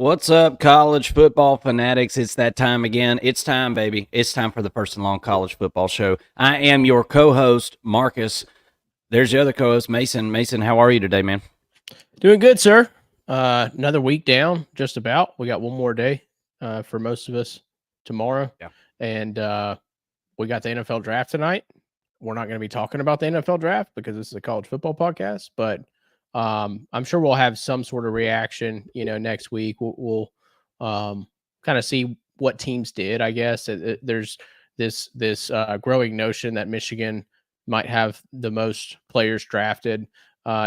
What's up, college football fanatics? It's that time again. It's time, baby. It's time for the First and Long College Football Show. I am your co-host, Marcus. There's the other co-host, Mason. Mason, how are you today, man? Doing good, sir. Another week down, just about. We got one more day for most of us tomorrow. Yeah. And we got the NFL draft tonight. We're not going to be talking about the NFL draft because this is a college football podcast, but I'm sure we'll have some sort of reaction, next week. We'll kind of see what teams did, I guess. There's this growing notion that Michigan might have the most players drafted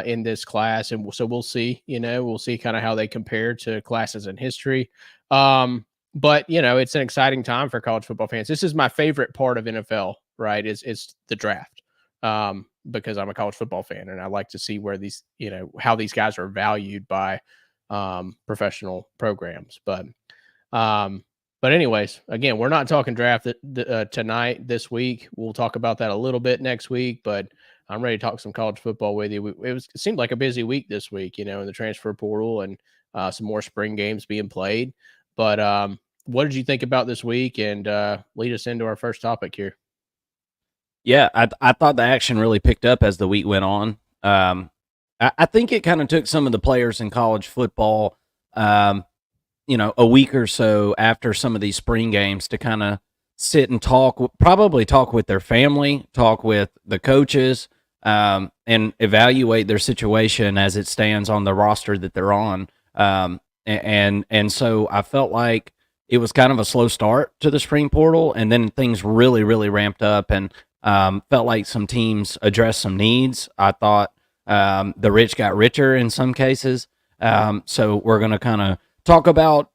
in this class, and so we'll see. We'll see kind of how they compare to classes in history. But it's an exciting time for college football fans. This is my favorite part of NFL, right? Is the draft, because I'm a college football fan and I like to see where these, how these guys are valued by professional programs. But anyways, again, we're not talking draft tonight, this week. We'll talk about that a little bit next week, but I'm ready to talk some college football with you. It seemed like a busy week this week, in the transfer portal and some more spring games being played. But what did you think about this week? And lead us into our first topic here. Yeah, I thought the action really picked up as the week went on. I think it kind of took some of the players in college football, a week or so after some of these spring games to kind of sit and probably talk with their family, talk with the coaches, and evaluate their situation as it stands on the roster that they're on. And so I felt like it was kind of a slow start to the spring portal, and then things really, really ramped up, and felt like some teams addressed some needs. I thought the rich got richer in some cases. So we're going to kind of talk about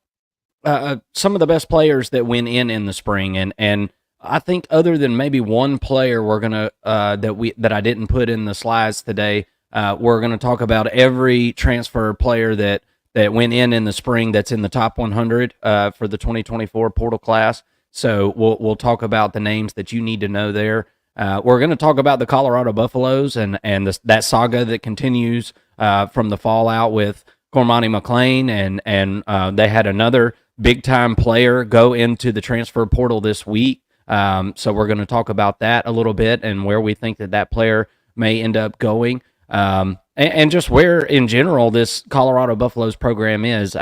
some of the best players that went in the spring, and I think other than maybe one player, we're gonna that I didn't put in the slides today. We're gonna talk about every transfer player that went in the spring that's in the top 100 for the 2024 portal class. So we'll talk about the names that you need to know there. We're going to talk about the Colorado Buffaloes and that saga that continues from the fallout with Cormani McClain, and they had another big-time player go into the transfer portal this week. So we're going to talk about that a little bit and where we think that player may end up going, and just where, in general, this Colorado Buffaloes program is.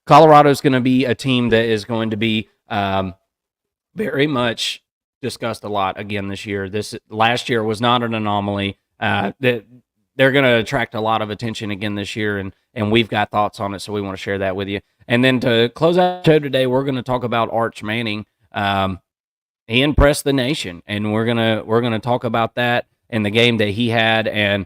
Colorado is going to be a team that is going to be very much discussed a lot again this year. This last year was not an anomaly. That they're going to attract a lot of attention again this year, and we've got thoughts on it, so we want to share that with you. And then to close out the show today, we're going to talk about Arch Manning. He impressed the nation, and we're gonna talk about that in the game that he had, and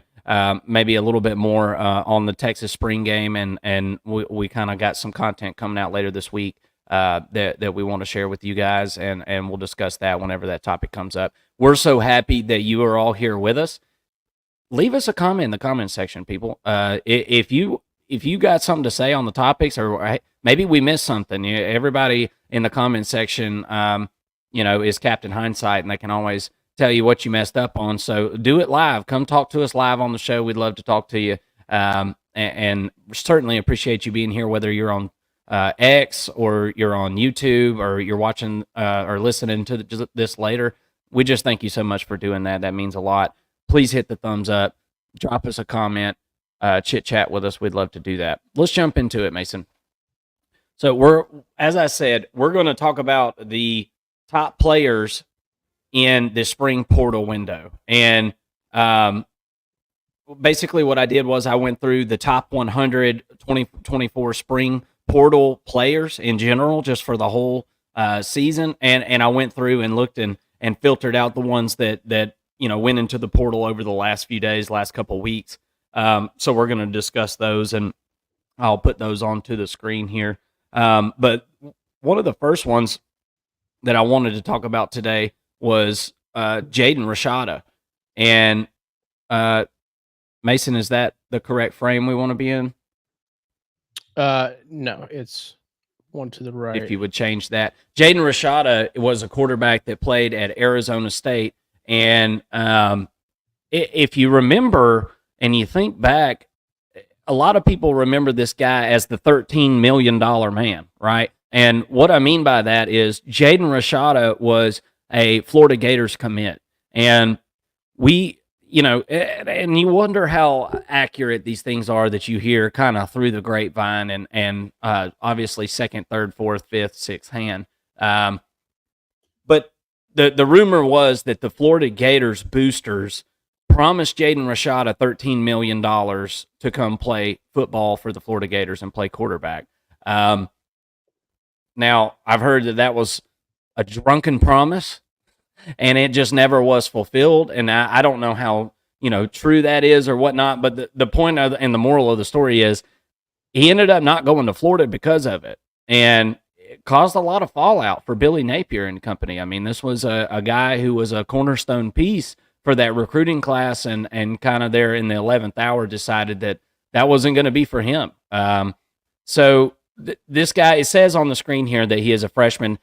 maybe a little bit more on the Texas spring game, and we kind of got some content coming out later this week that we want to share with you guys, and we'll discuss that whenever that topic comes up. We're so happy that you are all here with us. Leave us a comment in the comment section, people. If you got something to say on the topics, or maybe we missed something. Everybody in the comment section, is Captain Hindsight, and they can always tell you what you messed up on. So do it live. Come talk to us live on the show. We'd love to talk to you, and certainly appreciate you being here, whether you're on X or you're on YouTube or you're watching or listening to this later. We just thank you so much for doing that. That means a lot. Please hit the thumbs up, drop us a comment, chit chat with us. We'd love to do that. Let's jump into it, Mason. So as I said, we're going to talk about the top players in the spring portal window. And basically what I did was I went through the top 100 2024 spring portal players in general, just for the whole season. And I went through and looked and filtered out the ones that went into the portal over the last few days, last couple weeks. So we're going to discuss those, and I'll put those onto the screen here. But one of the first ones that I wanted to talk about today was Jaden Rashada. And Mason, is that the correct frame we want to be in? No, it's one to the right. If you would change that. Jaden Rashada was a quarterback that played at Arizona State. And if you remember and you think back, a lot of people remember this guy as the $13 million man, right? And what I mean by that is Jaden Rashada was a Florida Gators commit. And we, and you wonder how accurate these things are that you hear kind of through the grapevine and obviously second, third, fourth, fifth, sixth hand. But the rumor was that the Florida Gators boosters promised Jaden Rashada $13 million to come play football for the Florida Gators and play quarterback. Now, I've heard that was a drunken promise, and it just never was fulfilled. And I don't know how true that is or whatnot. But the point and the moral of the story is he ended up not going to Florida because of it, and it caused a lot of fallout for Billy Napier and company. I mean, this was a guy who was a cornerstone piece for that recruiting class, and kind of there in the 11th hour decided that wasn't going to be for him. So this guy, it says on the screen here that he is a freshman.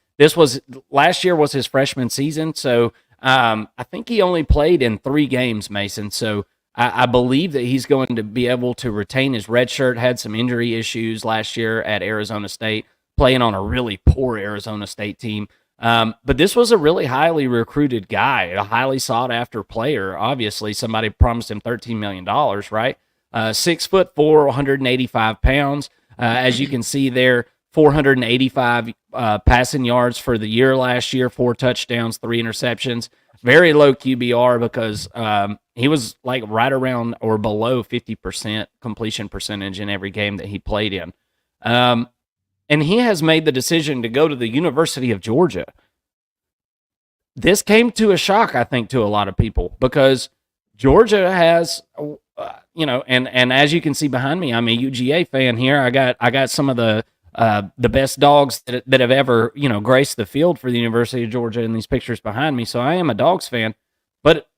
Last year was his freshman season, so I think he only played in 3 games, Mason. So I believe that he's going to be able to retain his red shirt. Had some injury issues last year at Arizona State, playing on a really poor Arizona State team. But this was a really highly recruited guy, a highly sought after player. Obviously, somebody promised him $13 million, right? 6'4", 185 pounds. As you can see there, 485 passing yards for the year last year, 4 touchdowns, 3 interceptions. Very low QBR because he was like right around or below 50% completion percentage in every game that he played in. And he has made the decision to go to the University of Georgia. This came to a shock, I think, to a lot of people because Georgia has, and as you can see behind me, I'm a UGA fan here. I got some of the best dogs that have ever, graced the field for the University of Georgia in these pictures behind me. So I am a Dogs fan, but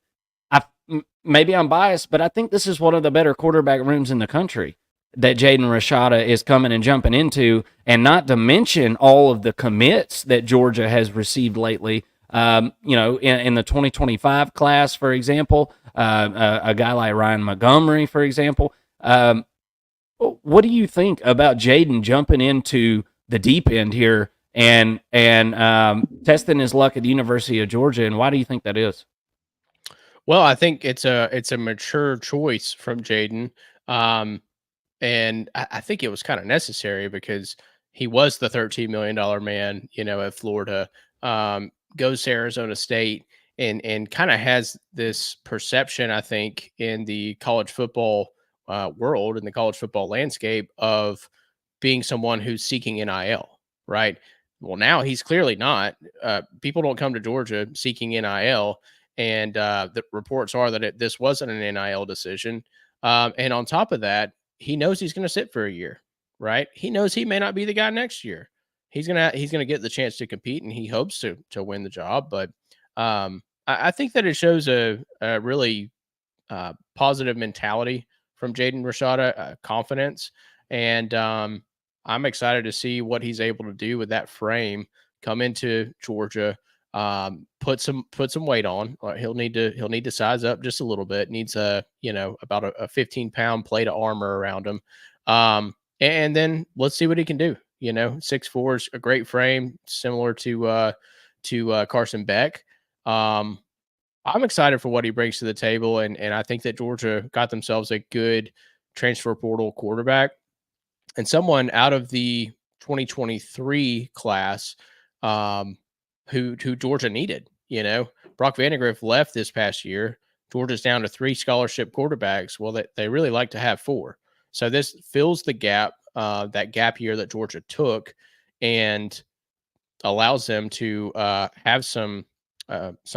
maybe I'm biased, but I think this is one of the better quarterback rooms in the country that Jaden Rashada is coming and jumping into, and not to mention all of the commits that Georgia has received lately. In the 2025 class, for example, a guy like Ryan Montgomery, for example. What do you think about Jaden jumping into the deep end here and testing his luck at the University of Georgia, and why do you think that is? Well, I think it's a mature choice from Jaden. And I think it was kind of necessary because he was the $13 million man, at Florida, goes to Arizona State and kind of has this perception, I think, in the college football world, in the college football landscape of being someone who's seeking NIL, right? Well, now he's clearly not. People don't come to Georgia seeking NIL. And the reports are that this wasn't an NIL decision. And on top of that, he knows he's going to sit for a year, right? He knows he may not be the guy next year. He's gonna get the chance to compete, and he hopes to win the job. But I think that it shows a really positive mentality from Jaden Rashada, confidence, and I'm excited to see what he's able to do with that frame. Come into Georgia, put some weight on. He'll need to size up just a little bit. Needs about a 15-pound plate of armor around him, and then let's see what he can do. 6'4" is a great frame, similar to Carson Beck. I'm excited for what he brings to the table, and I think that Georgia got themselves a good transfer portal quarterback and someone out of the 2023 class who Georgia needed. Brock Vandegrift left this past year. Georgia's down to 3 scholarship quarterbacks. Well, they really like to have 4. So this fills the gap, that gap year that Georgia took, and allows them to have some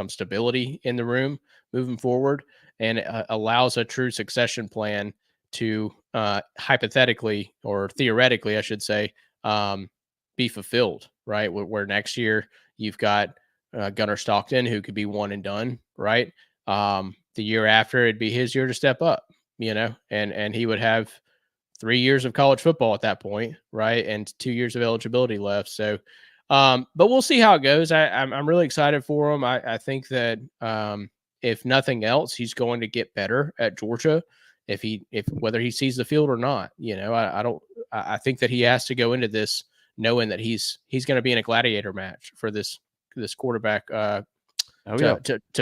stability in the room moving forward, and allows a true succession plan to hypothetically or theoretically, I should say, be fulfilled, right? Where next year you've got Gunnar Stockton, who could be one and done, right? The year after, it'd be his year to step up, and he would have 3 years of college football at that point, right? And 2 years of eligibility left. So, but we'll see how it goes. I'm really excited for him. I think that if nothing else, he's going to get better at Georgia, if whether he sees the field or not. I think that he has to go into this knowing that he's going to be in a gladiator match for this quarterback to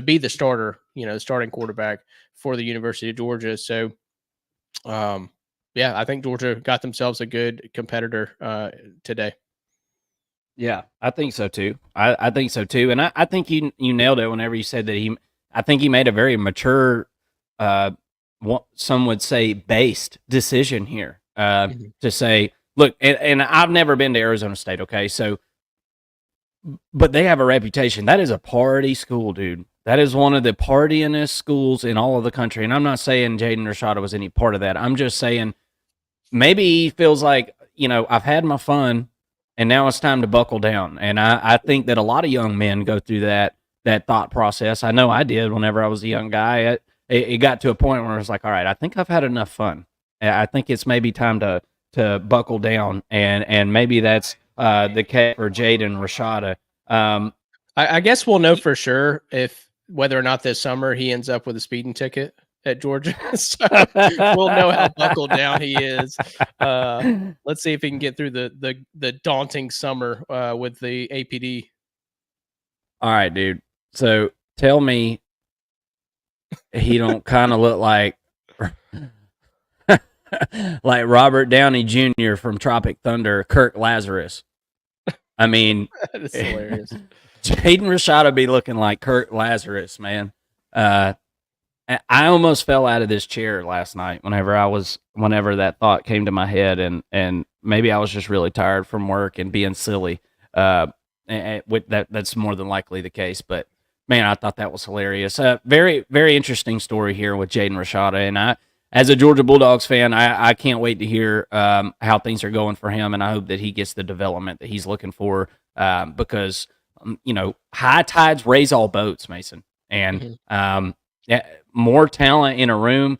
be the starter, the starting quarterback for the University of Georgia. So, I think Georgia got themselves a good competitor today. Yeah, I think so too. I think so too, and I think you nailed it whenever you said that I think he made a very mature, what some would say, based decision here to say, look, and I've never been to Arizona State, okay, so, but they have a reputation. That is a party school, dude. That is one of the partyingest schools in all of the country, and I'm not saying Jaden Rashada was any part of that. I'm just saying maybe he feels like, I've had my fun and now it's time to buckle down. And I think that a lot of young men go through that thought process. I know I did whenever I was a young guy. It got to a point where I was like, all right, I think I've had enough fun. I think it's maybe time to buckle down. And maybe that's the case for Jaden Rashada. I guess we'll know for sure if whether or not this summer he ends up with a speeding ticket at Georgia. So we'll know how buckled down he is. Let's see if he can get through the daunting summer with the APD. All right, dude. So tell me he don't kind of look like like Robert Downey Jr. from Tropic Thunder, Kirk Lazarus. I mean, that's hilarious. Jaden Rashada be looking like Kirk Lazarus, man. I almost fell out of this chair last night whenever that thought came to my head, and maybe I was just really tired from work and being silly. That's more than likely the case, but man, I thought that was hilarious. Very, very interesting story here with Jaden Rashada, and as a Georgia Bulldogs fan, I can't wait to hear how things are going for him, and I hope that he gets the development that he's looking for because high tides raise all boats, Mason, and more talent in a room.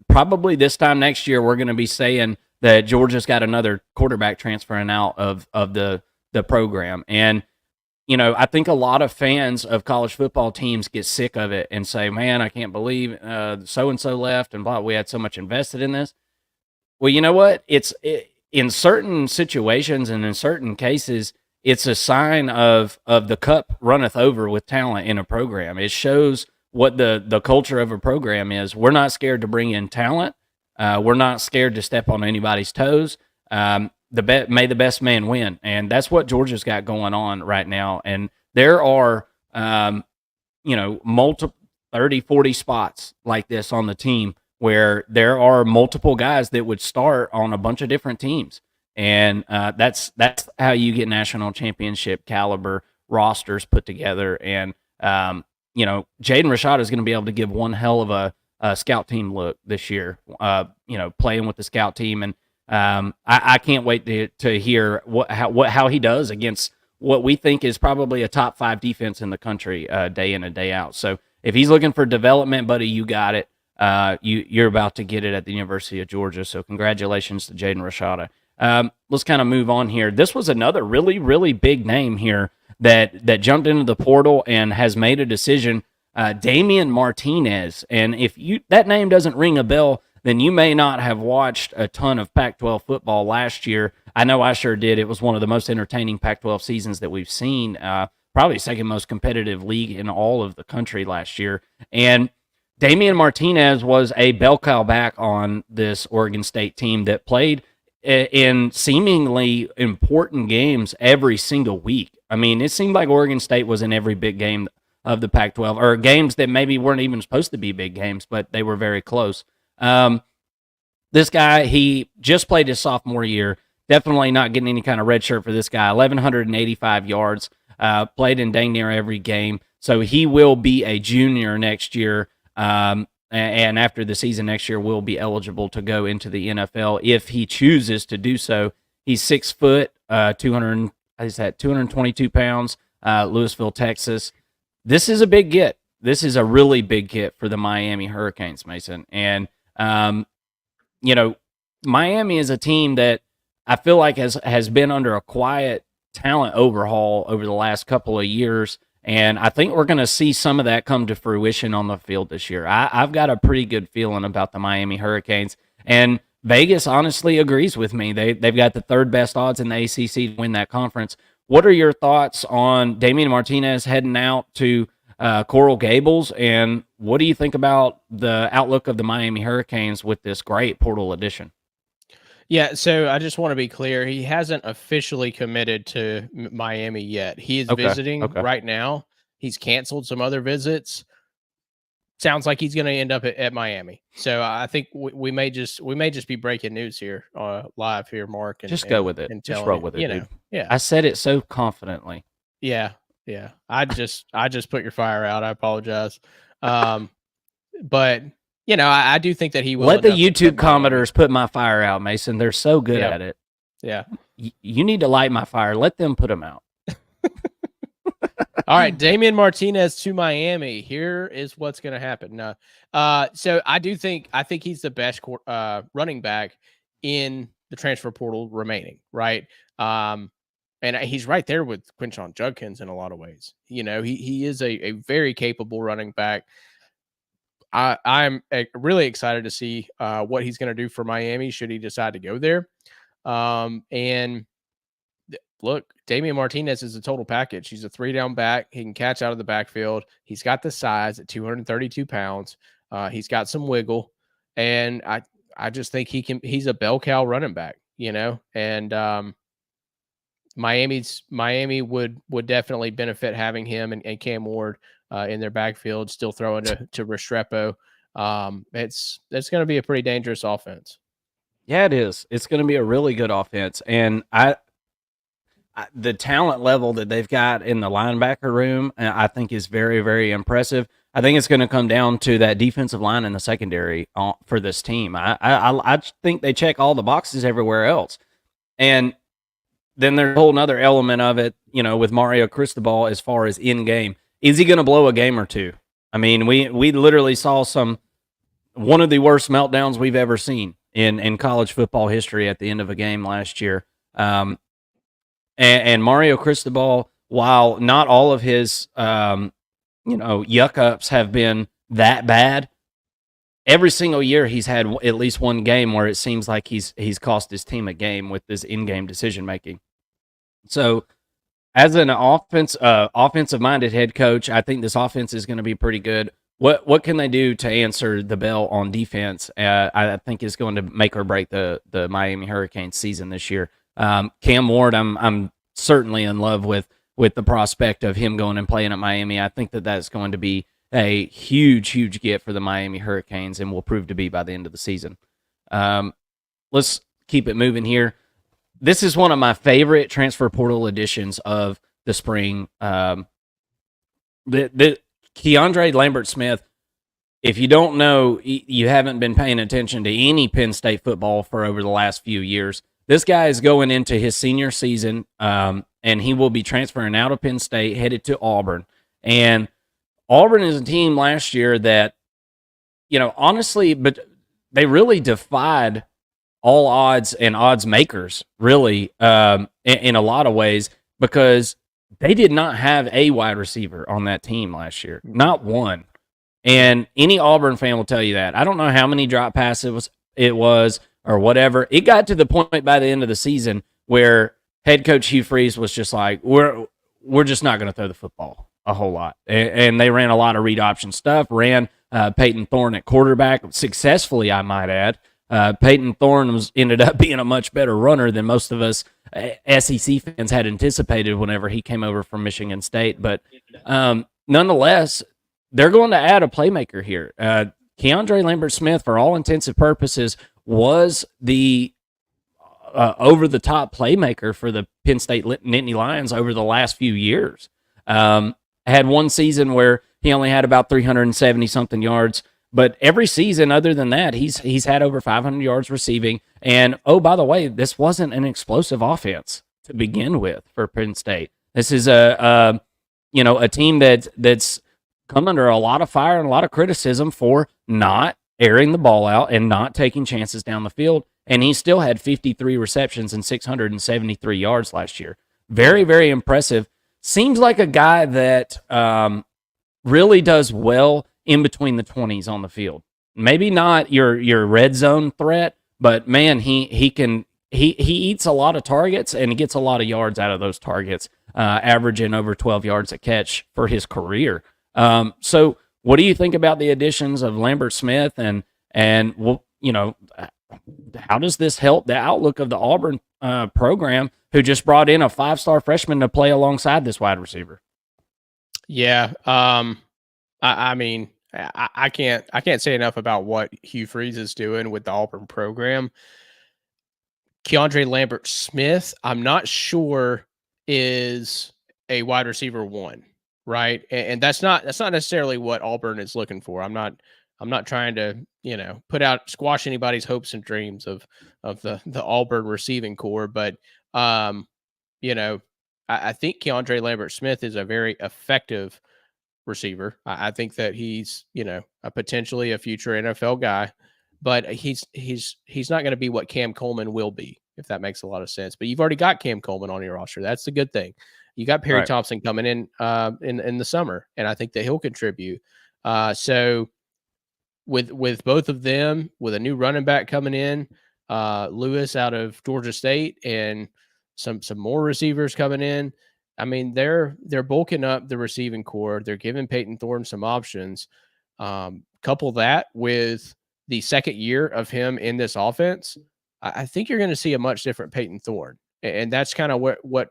Probably this time next year we're going to be saying that Georgia's got another quarterback transferring out of the program. And, I think a lot of fans of college football teams get sick of it and say, man, I can't believe so-and-so left and blah, we had so much invested in this. Well, you know what? In certain situations and in certain cases, it's a sign of the cup runneth over with talent in a program. It shows what the culture of a program is. We're not scared to bring in talent. We're not scared to step on anybody's toes. May the best man win. And that's what Georgia's got going on right now. And there are, multiple 30, 40 spots like this on the team where there are multiple guys that would start on a bunch of different teams. And that's how you get national championship caliber rosters put together. And, Jaden Rashada is going to be able to give one hell of a scout team look this year, playing with the scout team. And I can't wait to hear how he does against what we think is probably a top 5 defense in the country day in and day out. So if he's looking for development, buddy, you got it. You're about to get it at the University of Georgia. So congratulations to Jaden Rashada. Let's kind of move on here. This was another really, really big name here that jumped into the portal and has made a decision. Damian Martinez. And if that name doesn't ring a bell, then you may not have watched a ton of Pac-12 football last year. I know I sure did. It was one of the most entertaining Pac-12 seasons that we've seen. Probably second most competitive league in all of the country last year. And Damian Martinez was a bell cow back on this Oregon State team that played in seemingly important games every single week. I mean, it seemed like Oregon State was in every big game of the Pac-12, or games that maybe weren't even supposed to be big games, but they were very close. This guy, he just played his sophomore year. Definitely not getting any kind of red shirt for this guy. 1,185 yards, played in dang near every game. So he will be a junior next year. And after the season next year, will be eligible to go into the NFL if he chooses to do so. He's 6 foot, 222 pounds, Louisville, Texas. This is a big get. This is a really big get for the Miami Hurricanes, Mason. And, Miami is a team that I feel like has been under a quiet talent overhaul over the last couple of years. And I think we're going to see some of that come to fruition on the field this year. I've got a pretty good feeling about the Miami Hurricanes. And Vegas honestly agrees with me. They've got the third best odds in the ACC to win that conference. What are your thoughts on Damian Martinez heading out to Coral Gables? And what do you think about the outlook of the Miami Hurricanes with this great portal addition? Yeah, so I just want to be clear. He hasn't officially committed to Miami yet. He is Okay. visiting Okay. right now. He's canceled some other visits. Sounds like he's going to end up at Miami. So I think we may just be breaking news here live here, Mark, Just go with it. and Just telling roll you, with it, dude. yeah, I said it so confidently. yeah, yeah. I just put your fire out. I apologize. But I do think that he will. Let the end up YouTube at Miami. commenters put my fire out, Mason. They're so good Yeah. at it. Yeah. You need to light my fire. Let them put them out. All right, Damian Martinez to Miami. Here is what's going to happen. So I think he's the best running back in the transfer portal remaining, right? And he's right there with Quinshon Judkins in a lot of ways. He is a very capable running back. I'm really excited to see what he's going to do for Miami should he decide to go there. And look, Damian Martinez is a total package. He's a 3-down back. He can catch out of the backfield. He's got the size at 232 pounds. He's got some wiggle, and I just think he's a bell cow running back, and Miami would definitely benefit having him and Cam Ward in their backfield, still throwing to Restrepo. It's going to be a pretty dangerous offense. Yeah, it is. It's going to be a really good offense, and the talent level that they've got in the linebacker room, I think, is very, very impressive. I think it's going to come down to that defensive line in the secondary for this team. I think they check all the boxes everywhere else, and then there's a whole other element of it, with Mario Cristobal as far as in game. Is he going to blow a game or two? I mean, we literally saw one of the worst meltdowns we've ever seen in college football history at the end of a game last year. And Mario Cristobal, while not all of his, yuck ups have been that bad, every single year he's had at least one game where it seems like he's cost his team a game with this in-game decision making. So, as an offensive-minded head coach, I think this offense is going to be pretty good. What can they do to answer the bell on defense? I think is going to make or break the Miami Hurricanes season this year. Cam Ward, I'm certainly in love with the prospect of him going and playing at Miami. I think that's going to be a huge get for the Miami Hurricanes and will prove to be by the end of the season. Let's keep it moving here. This is one of my favorite transfer portal additions of the spring. The Keandre Lambert-Smith, if you don't know, you haven't been paying attention to any Penn State football for over the last few years. This guy is going into his senior season, and he will be transferring out of Penn State, headed to Auburn. And Auburn is a team last year that, honestly, but they really defied all odds and odds makers, really, in a lot of ways, because they did not have a wide receiver on that team last year. Not one. And any Auburn fan will tell you that. I don't know how many drop passes it was or whatever. It got to the point by the end of the season where head coach Hugh Freeze was just like, we're just not going to throw the football a whole lot. And they ran a lot of read option stuff, ran Peyton Thorne at quarterback successfully, I might add. Peyton Thorne ended up being a much better runner than most of us SEC fans had anticipated whenever he came over from Michigan State. But nonetheless, they're going to add a playmaker here. Keandre Lambert-Smith, for all intents and purposes, was the over-the-top playmaker for the Penn State Nittany Lions over the last few years. Had one season where he only had about 370-something yards, but every season other than that, he's had over 500 yards receiving. And, oh, by the way, this wasn't an explosive offense to begin with for Penn State. This is a team that's come under a lot of fire and a lot of criticism for not airing the ball out and not taking chances down the field. And he still had 53 receptions and 673 yards last year. Very, very impressive. seems like a guy that really does well in between the 20s on the field. Maybe not your red zone threat, but man, he eats a lot of targets and he gets a lot of yards out of those targets, averaging over 12 yards a catch for his career. So, what do you think about the additions of Lambert Smith and well, how does this help the outlook of the Auburn program, who just brought in a 5-star freshman to play alongside this wide receiver? Yeah. I mean, I can't say enough about what Hugh Freeze is doing with the Auburn program. Keandre Lambert Smith, I'm not sure is a wide receiver one, right? And that's not necessarily what Auburn is looking for. I'm not trying to put out squash anybody's hopes and dreams of the Auburn receiving core, but um, you know, I think Keandre Lambert Smith is a very effective receiver. I think that he's a potentially a future NFL guy, but he's not going to be what Cam Coleman will be, if that makes a lot of sense. But you've already got Cam Coleman on your roster. That's the good thing. You got Perry Right. Thompson coming in the summer, and I think that he'll contribute. So with both of them, with a new running back coming in, Lewis out of Georgia State, and some more receivers coming in. I mean, they're bulking up the receiving core. They're giving Peyton Thorne some options. Couple that with the second year of him in this offense, I think you're going to see a much different Peyton Thorne, and that's kind of what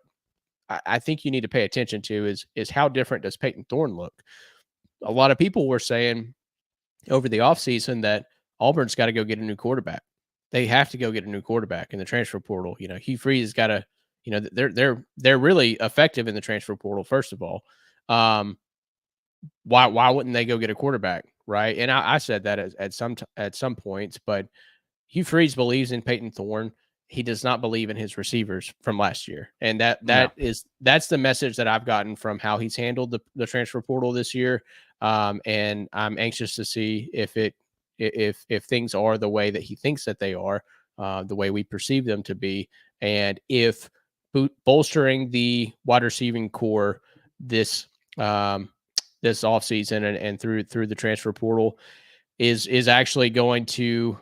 I think you need to pay attention to is how different does Peyton Thorne look. A lot of people were saying over the offseason that Auburn's got to go get a new quarterback. They have to go get a new quarterback in the transfer portal. Hugh Freeze has got to, they're really effective in the transfer portal. First of all, why wouldn't they go get a quarterback, right? And I said that at some points, but Hugh Freeze believes in Peyton Thorne. He does not believe in his receivers from last year, and that's the message that I've gotten from how he's handled the transfer portal this year. And I'm anxious to see if things are the way that he thinks that they are, the way we perceive them to be, and if bolstering the wide receiving core this this offseason and through the transfer portal is actually going to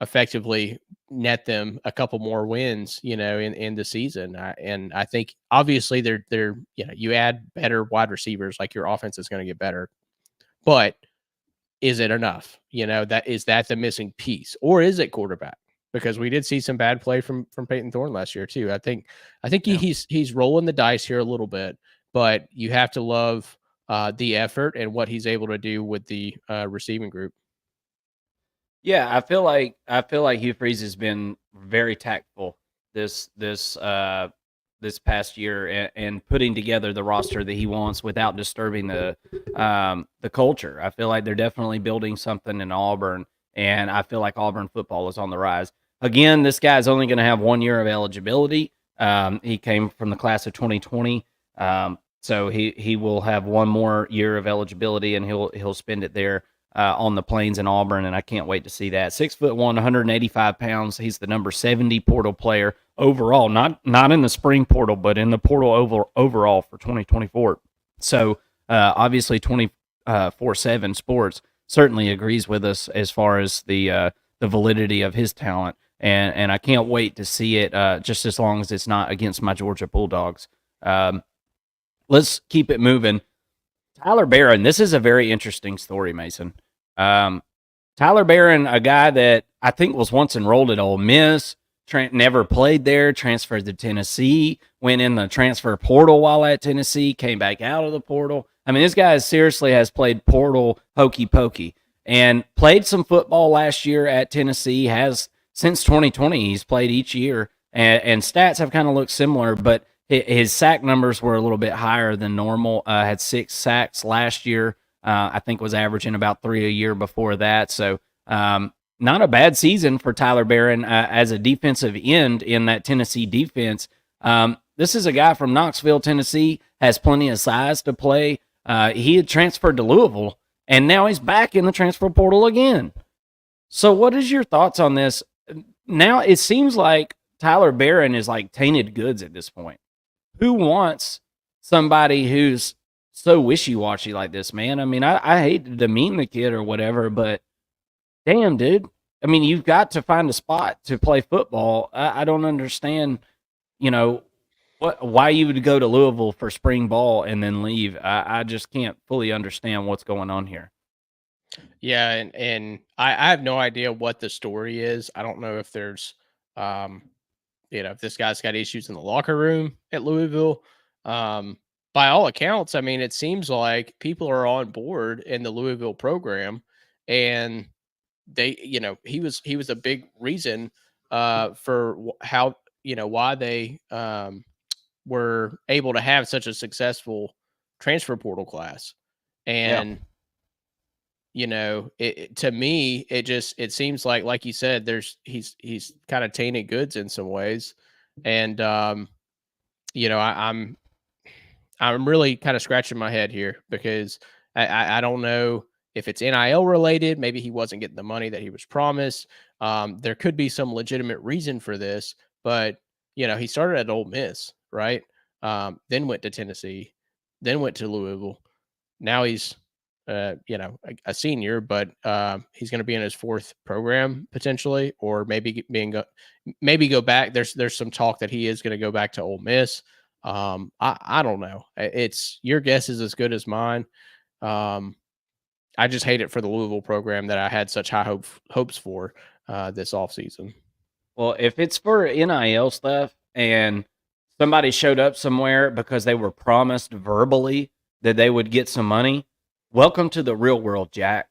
effectively net them a couple more wins, in the season. And I think obviously they're you add better wide receivers, like your offense is going to get better, but is it enough? That the missing piece, or is it quarterback? Because we did see some bad play from Peyton Thorne last year too. I think he's rolling the dice here a little bit, but you have to love the effort and what he's able to do with the receiving group. Yeah, I feel like Hugh Freeze has been very tactful this past year and putting together the roster that he wants without disturbing the culture. I feel like they're definitely building something in Auburn, and I feel like Auburn football is on the rise. Again, this guy's only going to have 1 year of eligibility. He came from the class of 2020, so he will have one more year of eligibility, and he'll spend it there on the plains in Auburn, and I can't wait to see that. 6'1", 185 pounds. He's the number 70 portal player overall, not in the spring portal, but in the portal overall for 2024. So obviously 24/7 Sports certainly agrees with us as far as the validity of his talent, and I can't wait to see it. Just as long as it's not against my Georgia Bulldogs. Let's keep it moving. Tyler Barron, this is a very interesting story, Mason. Tyler Barron, a guy that I think was once enrolled at Ole Miss, never played there, transferred to Tennessee, went in the transfer portal while at Tennessee, came back out of the portal. I mean, this guy seriously has played portal hokey pokey and played some football last year at Tennessee, has since 2020, he's played each year, and stats have kind of looked similar, but his sack numbers were a little bit higher than normal. Had 6 sacks last year. I think was averaging about 3 a year before that. So not a bad season for Tyler Barron as a defensive end in that Tennessee defense. This is a guy from Knoxville, Tennessee, has plenty of size to play. He had transferred to Louisville, and now he's back in the transfer portal again. So what is your thoughts on this? Now it seems like Tyler Barron is like tainted goods at this point. Who wants somebody who's so wishy-washy like this, man. I mean, I hate to demean the kid or whatever, but damn, dude. I mean, you've got to find a spot to play football. I don't understand, you know, why you would go to Louisville for spring ball and then leave. I just can't fully understand what's going on here. Yeah, and I have no idea what the story is. I don't know if there's um if this guy's got issues in the locker room at Louisville. Um by all accounts, I mean it seems like people are on board in the Louisville program, and they he was a big reason for how why they were able to have such a successful transfer portal class. Yeah. And to me, it seems like you said, he's kind of tainted goods in some ways. And I'm really kind of scratching my head here because I don't know if it's NIL related. Maybe he wasn't getting the money that he was promised. There could be some legitimate reason for this, but he started at Ole Miss, right? Then went to Tennessee, then went to Louisville. Now he's a senior, but he's going to be in his fourth program potentially, or maybe go back. There's some talk that he is going to go back to Ole Miss. I don't know. It's your guess is as good as mine. I just hate it for the Louisville program that I had such high hopes for this offseason. Well, if it's for NIL stuff and somebody showed up somewhere because they were promised verbally that they would get some money, welcome to the real world, Jack.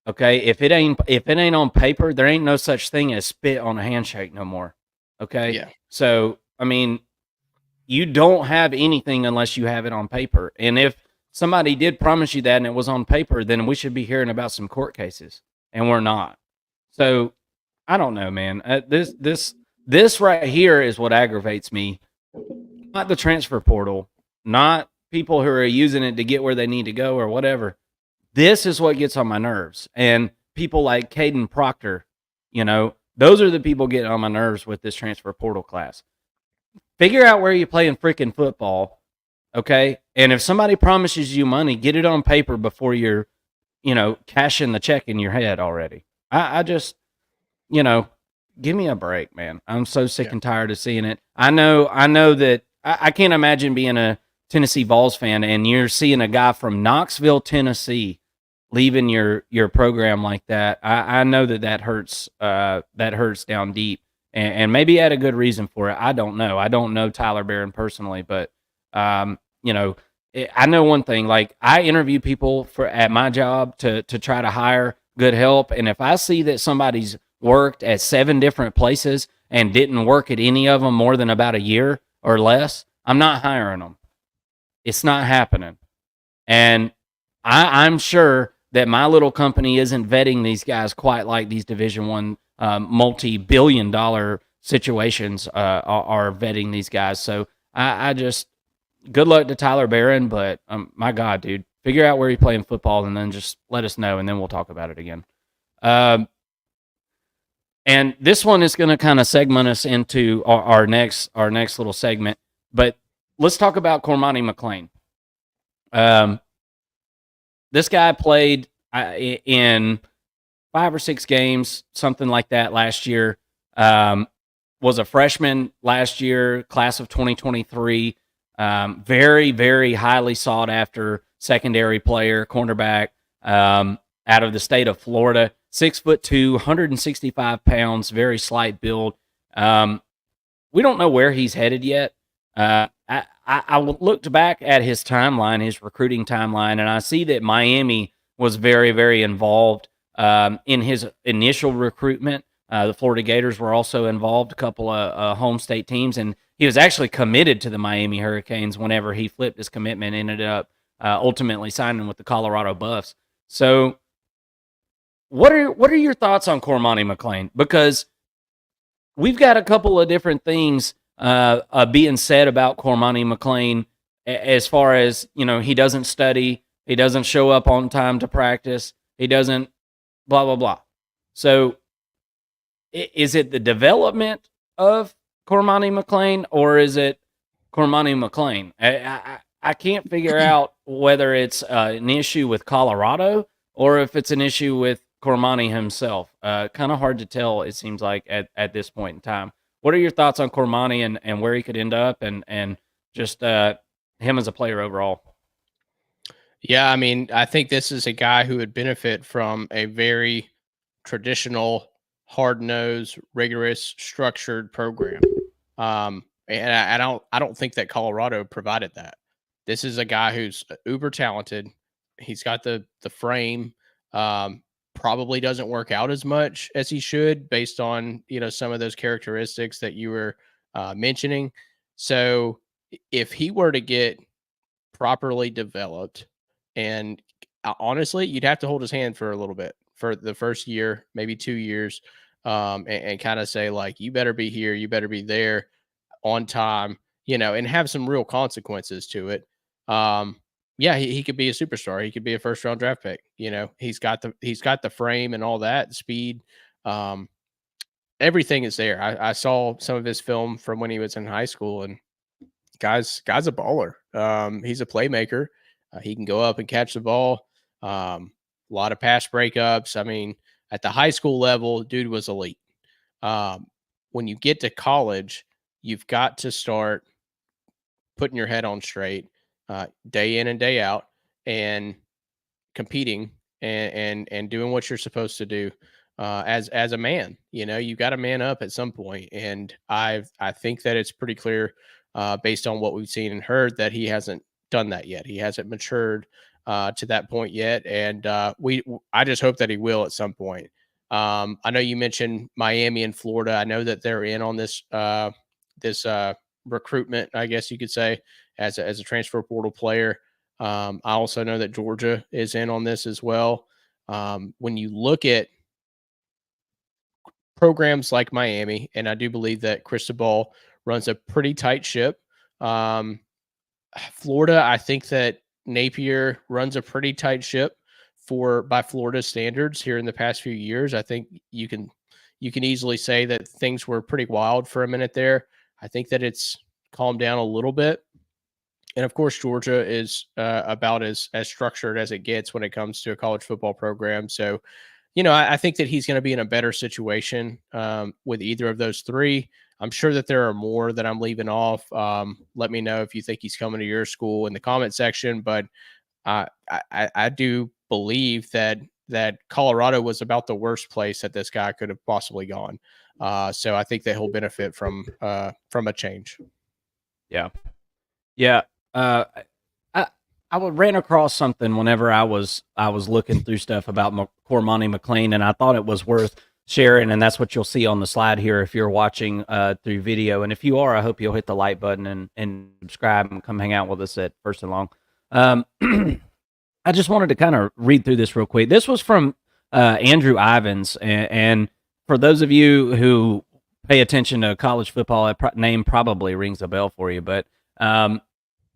Okay, if it ain't on paper, there ain't no such thing as spit on a handshake no more. Okay, Yeah. so I mean, you don't have anything unless you have it on paper. And if somebody did promise you that and it was on paper, then we should be hearing about some court cases, and we're not. So I don't know, man. This right here is what aggravates me. Not the transfer portal, not people who are using it to get where they need to go or whatever. This is what gets on my nerves. And people like Caden Proctor, those are the people getting on my nerves with this transfer portal class. Figure out where you play in freaking football, okay? And if somebody promises you money, get it on paper before you're, cashing the check in your head already. I just, give me a break, man. I'm so sick and tired of seeing it. I know that I can't imagine being a Tennessee Vols fan and you're seeing a guy from Knoxville, Tennessee, leaving your program like that. I know that hurts. That hurts down deep, and maybe he had a good reason for it. I don't know. I don't know Tyler Barron personally, but I know one thing. Like I interview people at my job to try to hire good help, and if I see that somebody's worked at 7 different places and didn't work at any of them more than about a year or less, I'm not hiring them. It's not happening. And I'm sure that my little company isn't vetting these guys quite like these Division One multi-billion-dollar situations are vetting these guys. So I just good luck to Tyler Barron, but my God, dude, figure out where you're playing football and then just let us know, and then we'll talk about it again. And this one is going to kind of segment us into our next little segment. But let's talk about Cormani McClain. This guy played in 5 or 6 games, something like that last year. Was a freshman last year, class of 2023. Very, very highly sought after secondary player, cornerback out of the state of Florida. 6'2", 165 pounds, very slight build. We don't know where he's headed yet. I looked back at his timeline, his recruiting timeline, and I see that Miami was very, very involved in his initial recruitment. The Florida Gators were also involved, a couple of home state teams, and he was actually committed to the Miami Hurricanes whenever he flipped his commitment and ended up ultimately signing with the Colorado Buffs. So what are your thoughts on Cormani McClain? Because we've got a couple of different things being said about Cormani McClain as far as, he doesn't study, he doesn't show up on time to practice, he doesn't blah, blah, blah. So is it the development of Cormani McClain or is it Cormani McClain? I can't figure out whether it's an issue with Colorado or if it's an issue with Cormani himself. Kind of hard to tell, it seems like, at this point in time. What are your thoughts on Cormani and where he could end up and just him as a player overall? Yeah, I mean, I think this is a guy who would benefit from a very traditional, hard nosed, rigorous, structured program. And I don't think that Colorado provided that. This is a guy who's uber talented. He's got the frame. Um, Probably doesn't work out as much as he should based on some of those characteristics that you were mentioning. So if he were to get properly developed, and honestly, you'd have to hold his hand for a little bit for the first year, maybe 2 years, and kind of say like, you better be here, you better be there on time, and have some real consequences to it. Yeah, he could be a superstar. He could be a first round draft pick. He's got the frame and all that speed. Um, Everything is there. I saw some of his film from when he was in high school, and guy's a baller. He's a playmaker. He can go up and catch the ball. A lot of pass breakups. I mean, at the high school level, dude was elite. Um, when you get to college, you've got to start putting your head on straight, day in and day out, and competing and doing what you're supposed to do as a man. You got to man up at some point, and I think that it's pretty clear based on what we've seen and heard that he hasn't done that yet. He hasn't matured to that point yet, and I just hope that he will at some point. I know you mentioned Miami and Florida. I know that they're in on this recruitment, I guess you could say, as a transfer portal player. I also know that Georgia is in on this as well. When you look at programs like Miami, and I do believe that Cristobal runs a pretty tight ship. Um, Florida, I think that Napier runs a pretty tight ship by Florida standards here in the past few years. I think you can easily say that things were pretty wild for a minute there. I think that it's calmed down a little bit. And of course, Georgia is about as structured as it gets when it comes to a college football program. So, I think that he's going to be in a better situation with either of those three. I'm sure that there are more that I'm leaving off. Let me know if you think he's coming to your school in the comment section. But I do believe that Colorado was about the worst place that this guy could have possibly gone. So I think that he'll benefit from a change. Yeah. Yeah. Uh, I ran across something whenever I was looking through stuff about Cormani McLean, and I thought it was worth sharing, and that's what you'll see on the slide here if you're watching through video. And if you are, I hope you'll hit the like button and subscribe and come hang out with us at First and Long. I just wanted to kind of read through this real quick. This was from Andrew Ivins, and for those of you who pay attention to college football, that name probably rings a bell for you, but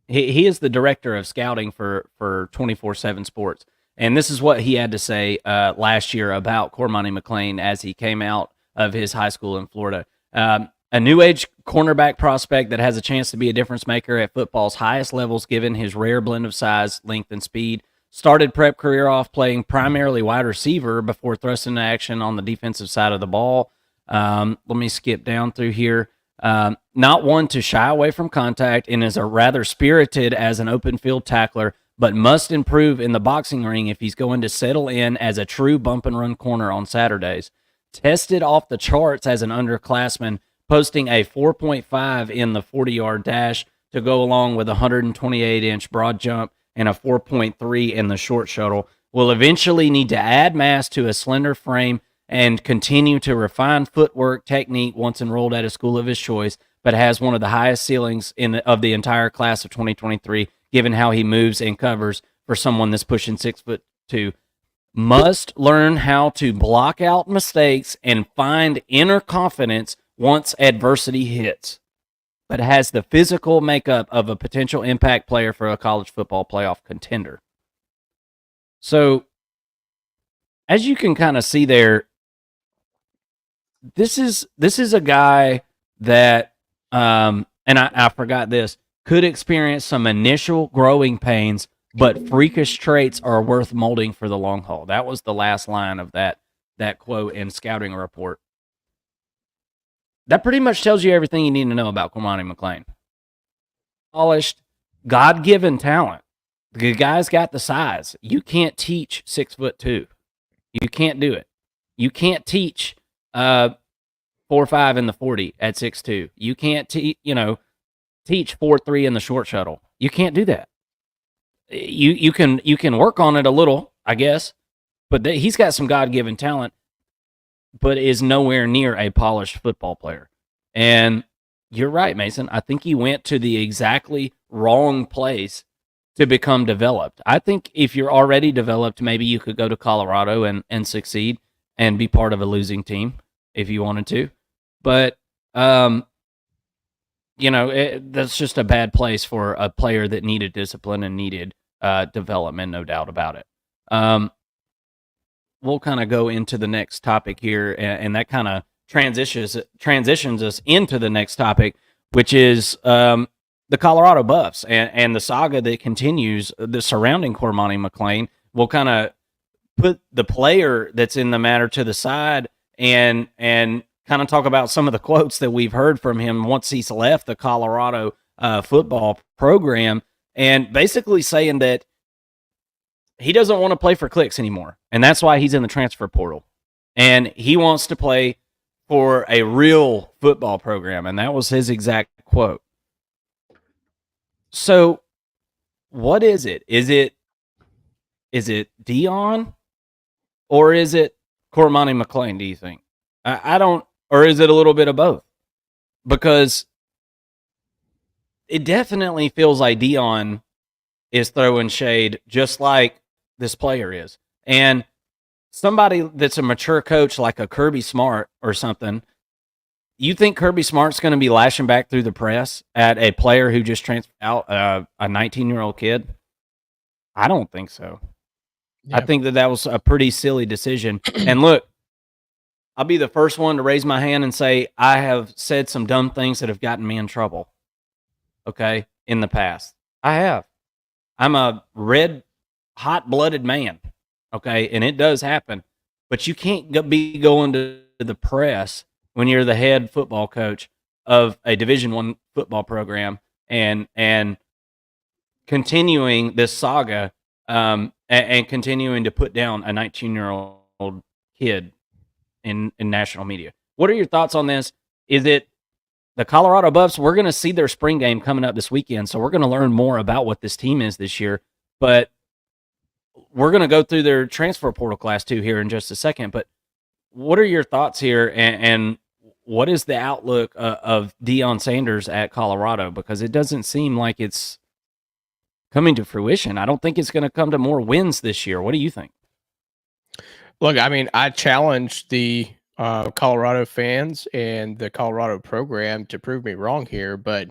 he is the director of scouting for 24/7 Sports, and this is what he had to say last year about Cormani McLean as he came out of his high school in Florida. A new age cornerback prospect that has a chance to be a difference maker at football's highest levels, given his rare blend of size, length, and speed. Started prep career off playing primarily wide receiver before thrusting into action on the defensive side of the ball. Let me skip down through here. Not one to shy away from contact and is a rather spirited as an open field tackler, but must improve in the boxing ring if he's going to settle in as a true bump and run corner on Saturdays. Tested off the charts as an underclassman, posting a 4.5 in the 40-yard dash to go along with a 128-inch broad jump and a 4.3 in the short shuttle. Will eventually need to add mass to a slender frame and continue to refine footwork technique once enrolled at a school of his choice, but has one of the highest ceilings of the entire class of 2023, given how he moves and covers for someone that's pushing 6'2". Must learn how to block out mistakes and find inner confidence once adversity hits, but has the physical makeup of a potential impact player for a college football playoff contender. So, as you can kind of see there, this is a guy that, and I forgot this, could experience some initial growing pains, but freakish traits are worth molding for the long haul. That was the last line of that quote in scouting report. That pretty much tells you everything you need to know about Cormani McClain. Polished, God-given talent. The guy's got the size. You can't teach 6'2". You can't do it. You can't teach 4.5 in the 40 at 6'2". You can't teach 4.3 in the short shuttle. You can't do that. You can work on it a little, I guess, but he's got some God-given talent, but is nowhere near a polished football player. And you're right, Mason. I think he went to the exactly wrong place to become developed. I think if you're already developed, maybe you could go to Colorado and succeed and be part of a losing team if you wanted to. But, that's just a bad place for a player that needed discipline and needed development, no doubt about it. We'll kind of go into the next topic here, and that kind of transitions us into the next topic, which is the Colorado Buffs and the saga that continues the surrounding Cormani McClain. We'll kind of put the player that's in the matter to the side and kind of talk about some of the quotes that we've heard from him once he's left the Colorado football program, and basically saying that he doesn't want to play for clicks anymore, and that's why he's in the transfer portal. And he wants to play for a real football program, and that was his exact quote. So, what is it? Is it Deion, or is it Cormani McClain, do you think? I don't, or is it a little bit of both? Because it definitely feels like Deion is throwing shade just like this player is. And somebody that's a mature coach like a Kirby Smart or something, you think Kirby Smart's going to be lashing back through the press at a player who just transferred out a 19-year-old kid? I don't think so. Yeah. I think that was a pretty silly decision. And look, I'll be the first one to raise my hand and say I have said some dumb things that have gotten me in trouble, okay, in the past. I have. I'm a red, hot-blooded man, okay, and it does happen. But you can't be going to the press when you're the head football coach of a Division I football program and continuing this saga and continuing to put down a 19-year-old kid in national media. What are your thoughts on this? Is it the Colorado Buffs? We're going to see their spring game coming up this weekend, so we're going to learn more about what this team is this year. But we're going to go through their transfer portal class too here in just a second. But what are your thoughts here, and what is the outlook of Deion Sanders at Colorado? Because it doesn't seem like it's coming to fruition. I don't think it's going to come to more wins this year. What do you think? Look, I mean, I challenge the Colorado fans and the Colorado program to prove me wrong here, but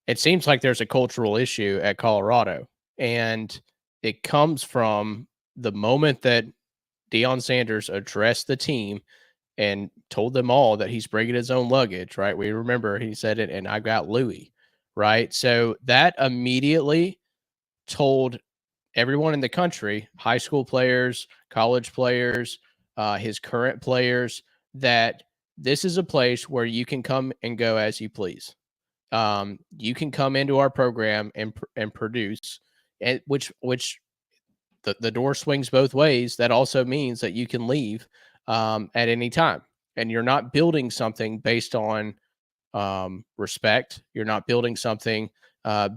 it seems like there's a cultural issue at Colorado, and it comes from the moment that Deion Sanders addressed the team and told them all that he's bringing his own luggage, right? We remember he said it, and I got Louis, right? So that immediately told everyone in the country, high school players, college players, his current players, that this is a place where you can come and go as you please. You can come into our program and produce, and which the door swings both ways. That also means that you can leave at any time, and you're not building something based on respect. You're not building something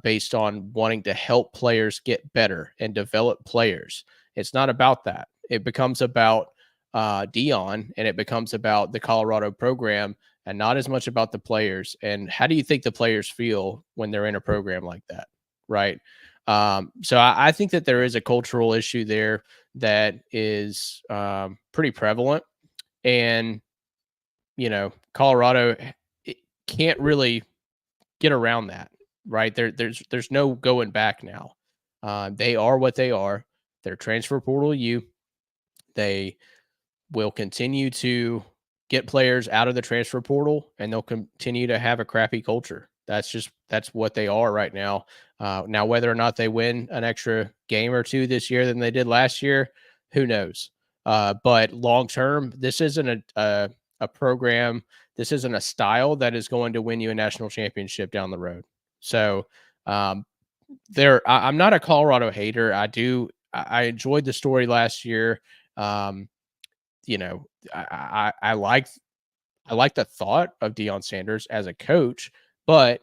based on wanting to help players get better and develop players. It's not about that. It becomes about Deion, and it becomes about the Colorado program, and not as much about the players. And how do you think the players feel when they're in a program like that, right? So I think that there is a cultural issue there that is pretty prevalent, and Colorado can't really get around that, right? There's no going back now. They are what they are. They're transfer portal U. They will continue to get players out of the transfer portal, and they'll continue to have a crappy culture. That's what they are right now. Now, whether or not they win an extra game or two this year than they did last year, who knows? But long term, this isn't a program. This isn't a style that is going to win you a national championship down the road. So um, I'm not a Colorado hater. I enjoyed the story last year. Um, you know, I like the thought of Deion Sanders as a coach, but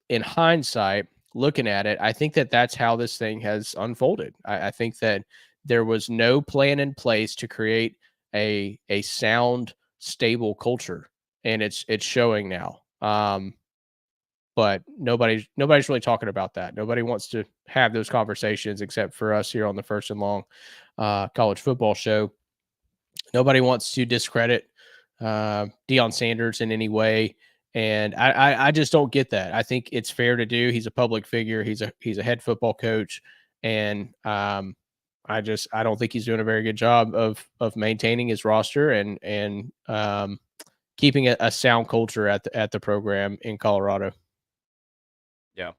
in hindsight, looking at it, I think that that's how this thing has unfolded. I think that there was no plan in place to create a sound, stable culture, and it's showing now. But nobody's really talking about that. Nobody wants to have those conversations except for us here on the First and Long college football show. Nobody wants to discredit Deion Sanders in any way, and I just don't get that. I think it's fair to do. He's a public figure. He's a head football coach, and I don't think he's doing a very good job of maintaining his roster and keeping a sound culture at the program in Colorado. Yeah.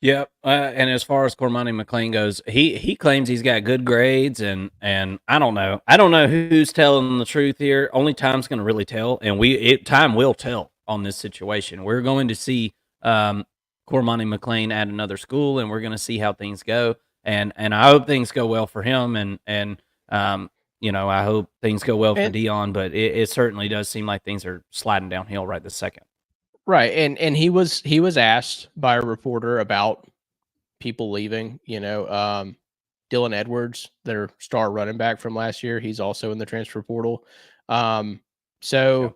Yep. And as far as Cormani McLean goes, he claims he's got good grades, and I don't know. I don't know who's telling the truth here. Only time's going to really tell, and time will tell on this situation. We're going to see Cormani McLean at another school, and we're going to see how things go. And I hope things go well for him, and I hope things go well for Deion. But it certainly does seem like things are sliding downhill right this second. Right, and he was asked by a reporter about people leaving. Dylan Edwards, their star running back from last year, he's also in the transfer portal. So, yeah.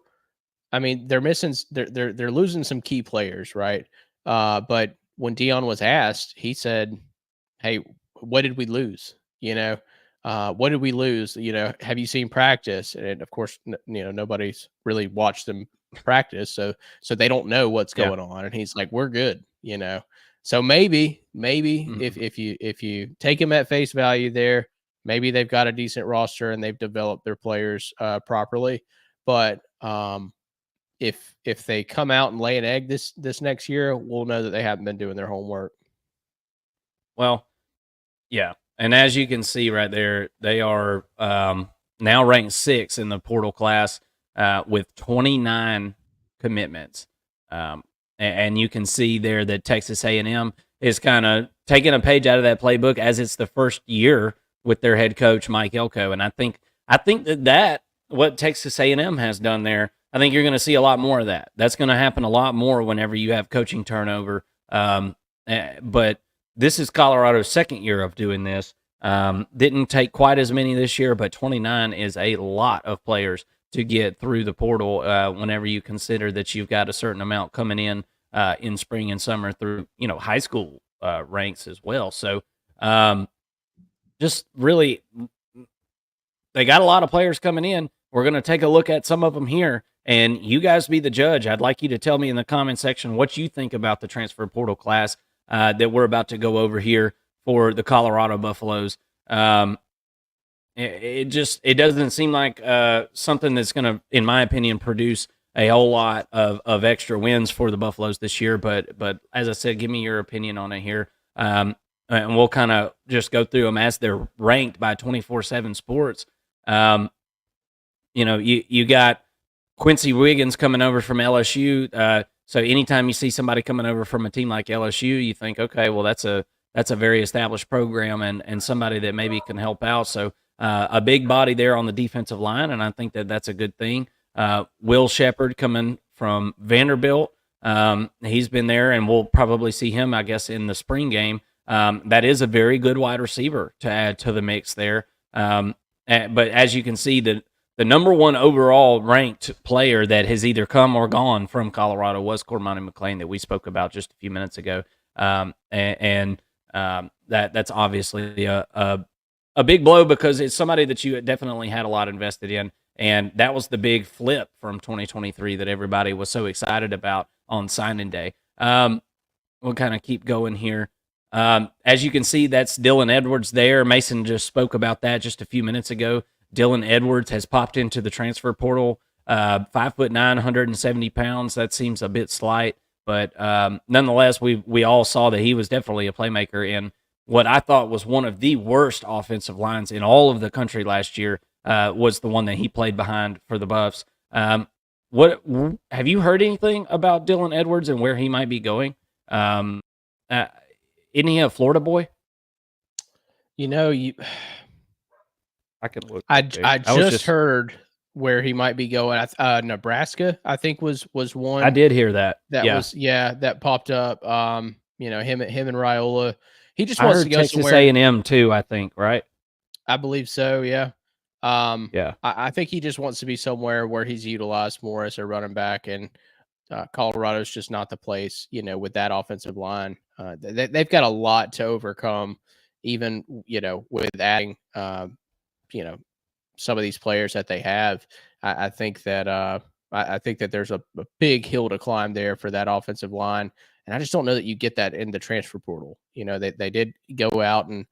I mean, they're losing some key players, right? But when Deion was asked, he said, "Hey, what did we lose? What did we lose? Have you seen practice?" And of course, nobody's really watched them practice, so they don't know what's going on. And he's like, "We're good," So maybe mm-hmm. if you take him at face value there, maybe they've got a decent roster and they've developed their players properly. But if they come out and lay an egg this next year, we'll know that they haven't been doing their homework. Well, yeah, and as you can see right there, they are now ranked 6th in the portal class with 29 commitments. And you can see there that Texas A&M is kind of taking a page out of that playbook, as it's the first year with their head coach Mike Elko. And I think that what Texas A&M has done there, I think you're going to see a lot more of that. That's going to happen a lot more whenever you have coaching turnover. But this is Colorado's second year of doing this. Didn't take quite as many this year, but 29 is a lot of players to get through the portal whenever you consider that you've got a certain amount coming in spring and summer through, high school ranks as well. So just really, they got a lot of players coming in. We're going to take a look at some of them here, and you guys be the judge. I'd like you to tell me in the comment section what you think about the transfer portal class that we're about to go over here for the Colorado Buffaloes. It doesn't seem like something that's going to, in my opinion, produce a whole lot of extra wins for the Buffaloes this year. But as I said, give me your opinion on it here. And we'll kind of just go through them as they're ranked by 24/7 Sports. You got Quincy Wiggins coming over from LSU. So anytime you see somebody coming over from a team like LSU, you think, okay, well, that's a very established program and somebody that maybe can help out. So a big body there on the defensive line, and I think that's a good thing. Will Shepard coming from Vanderbilt. He's been there, and we'll probably see him, I guess, in the spring game. That is a very good wide receiver to add to the mix there. But as you can see, the number one overall ranked player that has either come or gone from Colorado was Cormani McLean that we spoke about just a few minutes ago. That's obviously a big blow because it's somebody that you definitely had a lot invested in. And that was the big flip from 2023 that everybody was so excited about on signing day. We'll kind of keep going here. As you can see, that's Dylan Edwards there. Mason just spoke about that just a few minutes ago. Dylan Edwards has popped into the transfer portal, 5'9", 170 pounds. That seems a bit slight. But nonetheless, we all saw that he was definitely a playmaker in what I thought was one of the worst offensive lines in all of the country last year. Was the one that he played behind for the Buffs. What have you heard anything about Dylan Edwards and where he might be going? Um, isn't he a Florida boy? You know, I could look. I I just heard where he might be going. Nebraska, I think was one. I did hear that. That Yeah. was that popped up. You know, him and Raiola. He just I wants to heard go Texas somewhere. A&M too. I think right. I believe so. Yeah. Yeah. I think he just wants to be somewhere where he's utilized more as a running back, and Colorado's just not the place. You know, with that offensive line, they've got a lot to overcome. Even with adding some of these players that they have, I think that I think that there's a big hill to climb there for that offensive line, and I just don't know that you get that in the transfer portal. You know, they did go out and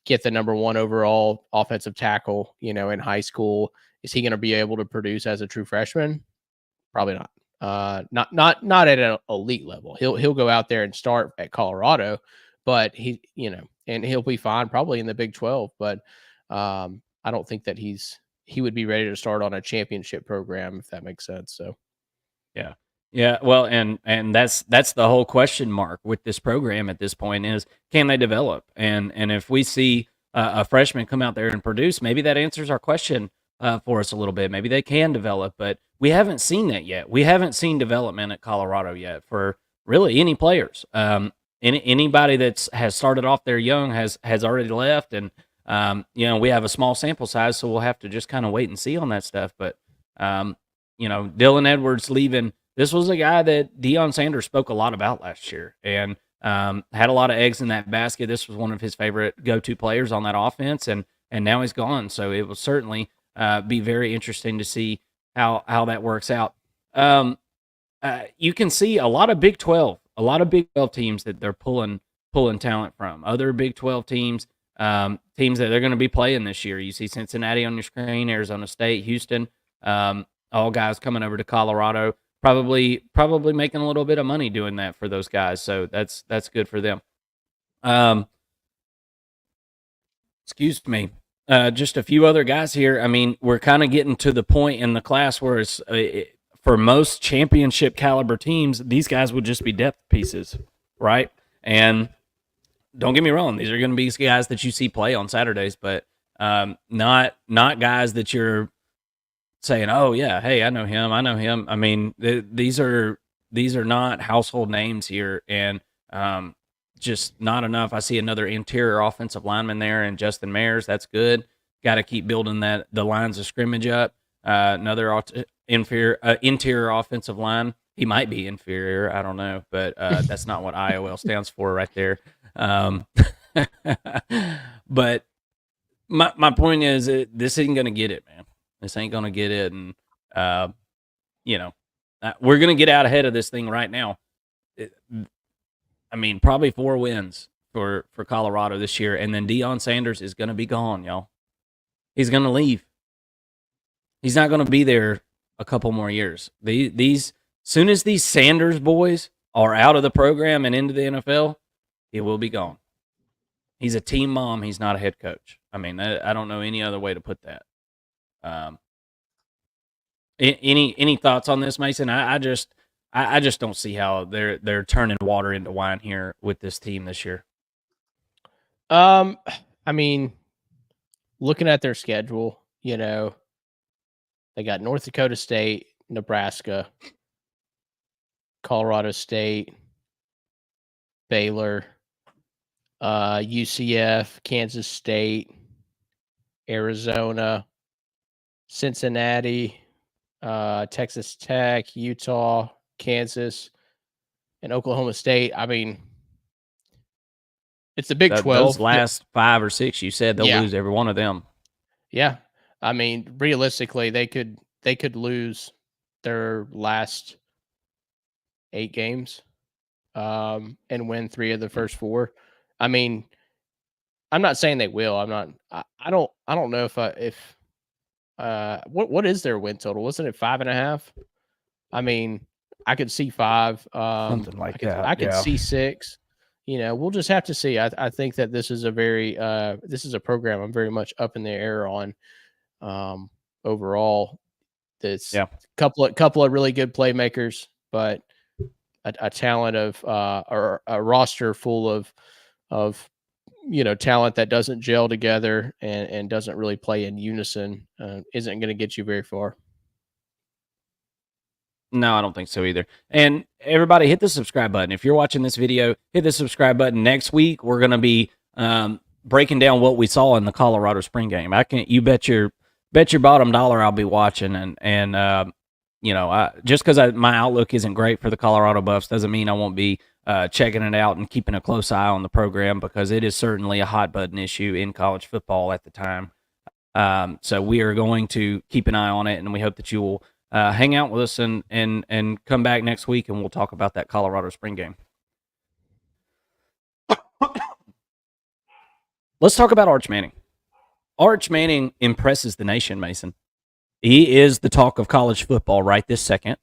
get the number 1 overall offensive tackle. You know, in high school, is he going to be able to produce as a true freshman? Probably not. Not at an elite level. He'll go out there and start at Colorado, but he and he'll be fine probably in the Big 12. But I don't think that he would be ready to start on a championship program, if that makes sense. So yeah. Yeah, well, and that's the whole question mark with this program at this point is can they develop? And if we see a freshman come out there and produce, maybe that answers our question for us a little bit. Maybe they can develop, but we haven't seen that yet. We haven't seen development at Colorado yet for really any players. Anybody that's has started off there young has already left, and we have a small sample size, so we'll have to just kind of wait and see on that stuff. But Dylan Edwards leaving. This was a guy that Deion Sanders spoke a lot about last year and had a lot of eggs in that basket. This was one of his favorite go-to players on that offense, and now he's gone. So it will certainly be very interesting to see how that works out. You can see a lot of Big 12 teams that they're pulling talent from. Other Big 12 teams, teams that they're going to be playing this year. You see Cincinnati on your screen, Arizona State, Houston, all guys coming over to Colorado. Probably making a little bit of money doing that for those guys, so that's good for them. Excuse me. Just a few other guys here. I mean, we're kind of getting to the point in the class where it's for most championship caliber teams, these guys would just be depth pieces, right? And don't get me wrong, these are going to be guys that you see play on Saturdays, but not guys that you're saying, "Oh yeah, hey, I know him. I mean, these are not household names here, and just not enough. I see another interior offensive lineman there, and Justin Mayers. That's good. Got to keep building the lines of scrimmage up. Another interior offensive line. He might be inferior. I don't know, but that's not what IOL stands for right there. But my point is, this isn't going to get it, man. This ain't going to get it. And, we're going to get out ahead of this thing right now. Probably 4 wins for Colorado this year. And then Deion Sanders is going to be gone, y'all. He's going to leave. He's not going to be there a couple more years. Soon as these Sanders boys are out of the program and into the NFL, he will be gone. He's a team mom. He's not a head coach. I don't know any other way to put that. Any thoughts on this, Mason? I just don't see how they're turning water into wine here with this team this year. Looking at their schedule, they got North Dakota State, Nebraska, Colorado State, Baylor, UCF, Kansas State, Arizona, Cincinnati, Texas Tech, Utah, Kansas, and Oklahoma State. It's the Big 12. Those last 5 or 6, you said they'll lose every one of them. Yeah. Realistically, they could lose their last 8 games and win 3 of the first 4. I'm not saying they will. I don't know if what is their win total? Wasn't it 5.5? I could see 5. Something like that. I could Yeah. see 6. We'll just have to see. I think that this is a program I'm very much up in the air on. Overall, that's Yeah. couple of really good playmakers, but a talent of or a roster full of talent that doesn't gel together and doesn't really play in unison isn't going to get you very far. No, I don't think so either. And everybody, hit the subscribe button. If you're watching this video, hit the subscribe button. Next week, we're going to be breaking down what we saw in the Colorado spring game. You bet your bottom dollar I'll be watching. And just because my outlook isn't great for the Colorado Buffs doesn't mean I won't be checking it out and keeping a close eye on the program, because it is certainly a hot button issue in college football at the time. So we are going to keep an eye on it, and we hope that you will hang out with us and come back next week, and we'll talk about that Colorado spring game. Let's talk about Arch Manning. Arch Manning impresses the nation, Mason. He is the talk of college football right this second.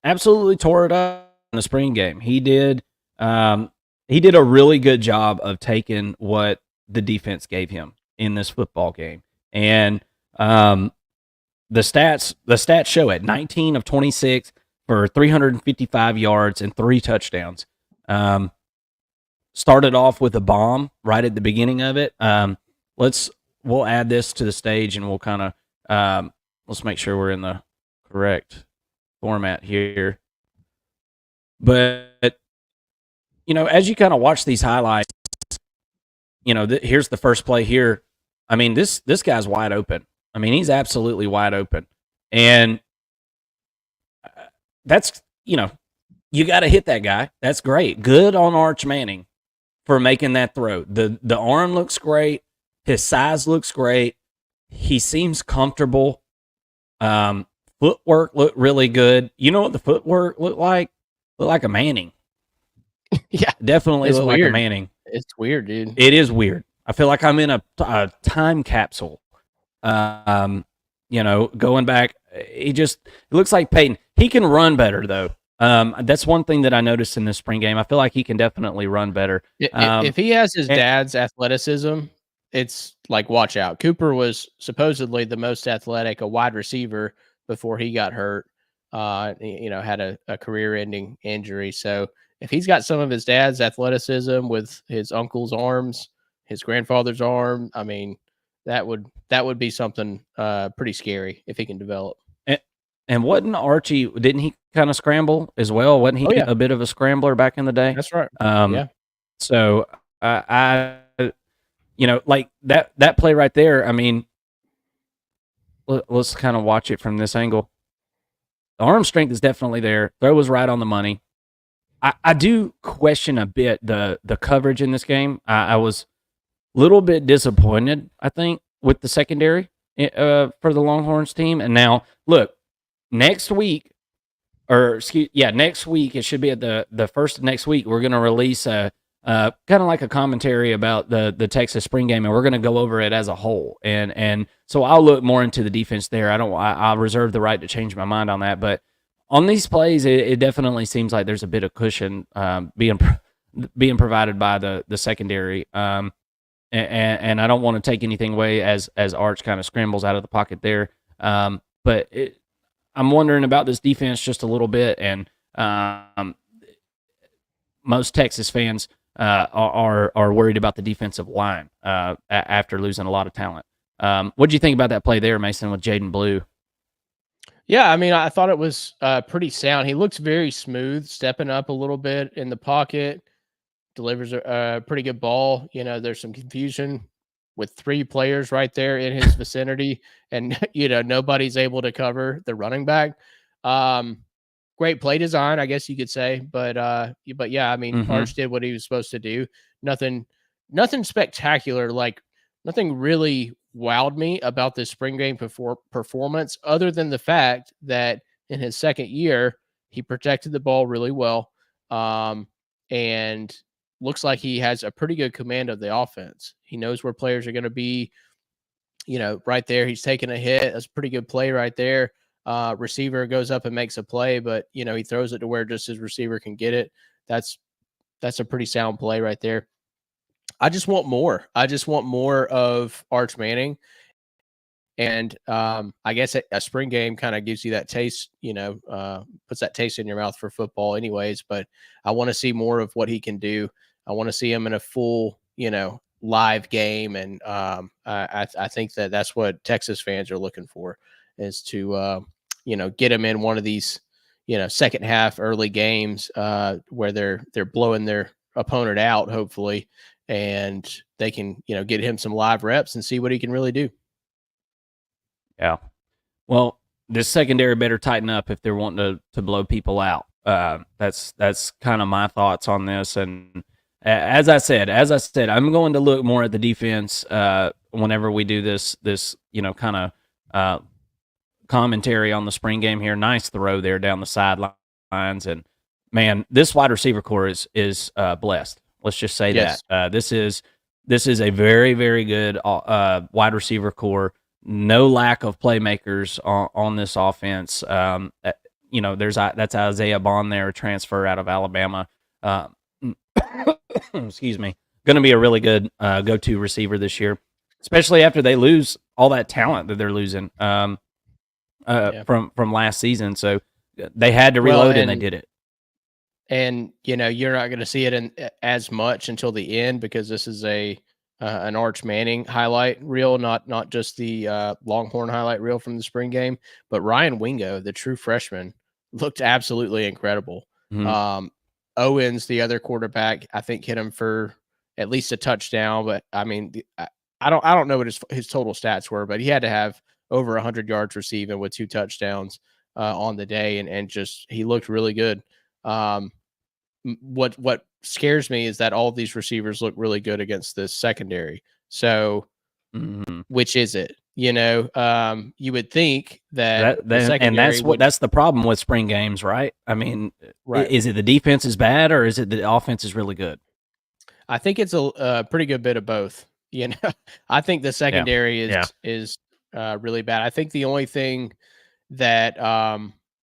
Absolutely tore it up in the spring game. He did a really good job of taking what the defense gave him in this football game. And the stats show it: 19 of 26 for 355 yards and 3 touchdowns. Started off with a bomb right at the beginning of it. We'll add this to the stage, and we'll kind of let's make sure we're in the correct format here. But as you kind of watch these highlights, here's the first play here. I mean, this guy's wide open. I mean, he's absolutely wide open. And that's, you got to hit that guy. That's great. Good on Arch Manning for making that throw. The arm looks great. His size looks great. He seems comfortable. Footwork looked really good. You know what the footwork looked like? Looked like a Manning. Yeah. Definitely looked like a Manning. It's weird, dude. It is weird. I feel like I'm in a time capsule. Going back, it looks like Peyton. He can run better, though. That's one thing that I noticed in this spring game. I feel like he can definitely run better. If he has his dad's athleticism, it's like, watch out. Cooper was supposedly the most athletic, a wide receiver, before he got hurt. Had a career-ending injury. So if he's got some of his dad's athleticism with his uncle's arms, his grandfather's arm, I mean, that would be something pretty scary if he can develop. And wasn't Archie? Didn't he kind of scramble as well? Wasn't he a bit of a scrambler back in the day? That's right. Yeah. So like that play right there. I mean, let's kind of watch it from this angle. The arm strength is definitely there. Throw was right on the money. I do question a bit the coverage in this game. I was a little bit disappointed, I think, with the secondary for the Longhorns team. And now, look, next week, next week, it should be at the first of next week, we're going to release a kind of like a commentary about the Texas spring game, and we're going to go over it as a whole. And so I'll look more into the defense there. I'll reserve the right to change my mind on that. But on these plays, it definitely seems like there's a bit of cushion being provided by the secondary. And I don't want to take anything away as Arch kind of scrambles out of the pocket there. But I'm wondering about this defense just a little bit, and most Texas fans are worried about the defensive line after losing a lot of talent. What do you think about that play there, Mason, with Jaden Blue? Yeah, I mean, I thought it was pretty sound. He looks very smooth, stepping up a little bit in the pocket, delivers a pretty good ball. There's some confusion with 3 players right there in his vicinity, and nobody's able to cover the running back. Great play design, I guess you could say, but yeah, I mean, Arch did what he was supposed to do. Nothing spectacular, like nothing really wowed me about this spring game performance, other than the fact that in his second year, he protected the ball really well, and looks like he has a pretty good command of the offense. He knows where players are going to be, right there. He's taking a hit. That's a pretty good play right there. receiver goes up and makes a play, but he throws it to where just his receiver can get it. That's a pretty sound play right there. I just want more. I just want more of Arch Manning. And I guess a spring game kind of gives you that taste, puts that taste in your mouth for football anyways. But I want to see more of what he can do. I want to see him in a full, live game. And I think that's what Texas fans are looking for, is to, get him in one of these, second half early games where they're blowing their opponent out, hopefully. And they can, get him some live reps and see what he can really do. Yeah. Well, this secondary better tighten up if they're wanting to blow people out. That's kind of my thoughts on this. And as I said, I'm going to look more at the defense whenever we do this kind of commentary on the spring game here. Nice throw there down the sidelines, and man, this wide receiver core is blessed. Let's just say that this is a very, very good wide receiver core. No lack of playmakers on this offense. That's Isaiah Bond there, transfer out of Alabama. Excuse me. Going to be a really good go-to receiver this year, especially after they lose all that talent that they're losing from last season. So they had to reload, and they did it. And you're not going to see it in as much until the end, because this is an Arch Manning highlight reel, not just the Longhorn highlight reel from the spring game. But Ryan Wingo, the true freshman, looked absolutely incredible. Mm-hmm. Owens, the other quarterback, I think hit him for at least a touchdown. But I mean, I don't know what his total stats were, but he had to have over 100 yards receiving with 2 touchdowns on the day, and just he looked really good. What scares me is that all of these receivers look really good against this secondary. So, which is it? You would think that the secondary that's the problem with spring games, right? I mean, is it the defense is bad, or is it the offense is really good? I think it's a pretty good bit of both. I think the secondary is really bad. I think the only thing that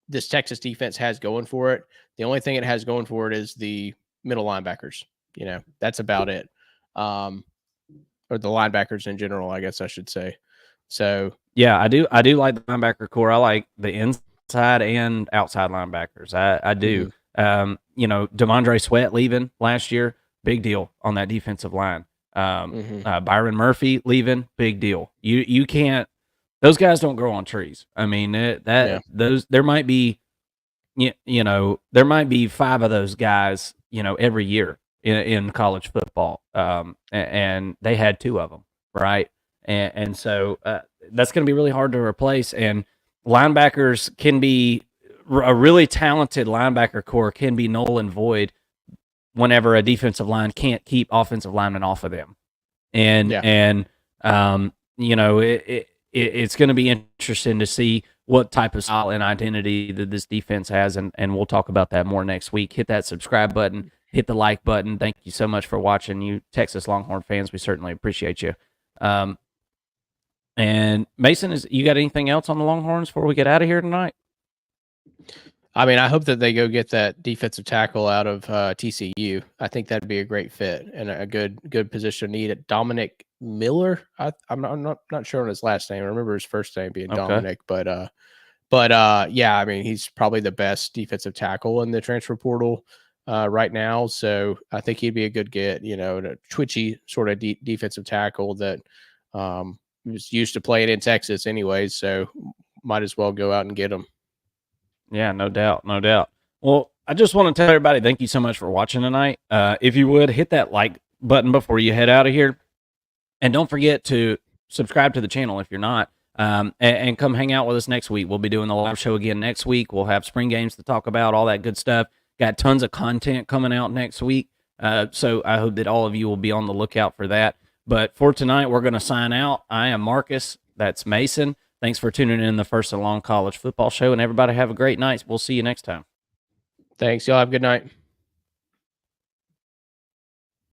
this Texas defense has going for it, the only thing it has going for it is the middle linebackers. That's about it. Or the linebackers in general, I guess I should say. So yeah, I do like the linebacker core. I like the inside and outside linebackers. I do. Mm-hmm. De'Mondre Sweat leaving last year, big deal on that defensive line. Byron Murphy leaving, big deal. You can't. Those guys don't grow on trees. I mean, there might be, there might be 5 of those guys, every year in college football, and they had 2 of them, right? And so that's going to be really hard to replace. And linebackers can be a really talented linebacker core can be null and void whenever a defensive line can't keep offensive linemen off of them. And it's going to be interesting to see what type of style and identity that this defense has, and we'll talk about that more next week. Hit that subscribe button, hit the like button. Thank you so much for watching, you Texas Longhorn fans. We certainly appreciate you. And Mason, you got anything else on the Longhorns before we get out of here tonight? I mean, I hope that they go get that defensive tackle out of TCU. I think that'd be a great fit and a good position to need it. Dominic Miller. I'm not sure on his last name. I remember his first name being Dominic, but yeah, I mean, he's probably the best defensive tackle in the transfer portal right now. So I think he'd be a good get. A twitchy sort of defensive tackle that was used to playing in Texas anyways. So might as well go out and get him. Yeah, no doubt. Well, I just want to tell everybody thank you so much for watching tonight. If you would, hit that like button before you head out of here. And don't forget to subscribe to the channel if you're not. And come hang out with us next week. We'll be doing the live show again next week. We'll have spring games to talk about, all that good stuff. Got tons of content coming out next week. So I hope that all of you will be on the lookout for that. But for tonight, we're going to sign out. I am Marcus. That's Mason. Thanks for tuning in the First and Long College Football Show, and everybody have a great night. We'll see you next time. Thanks. Y'all have a good night.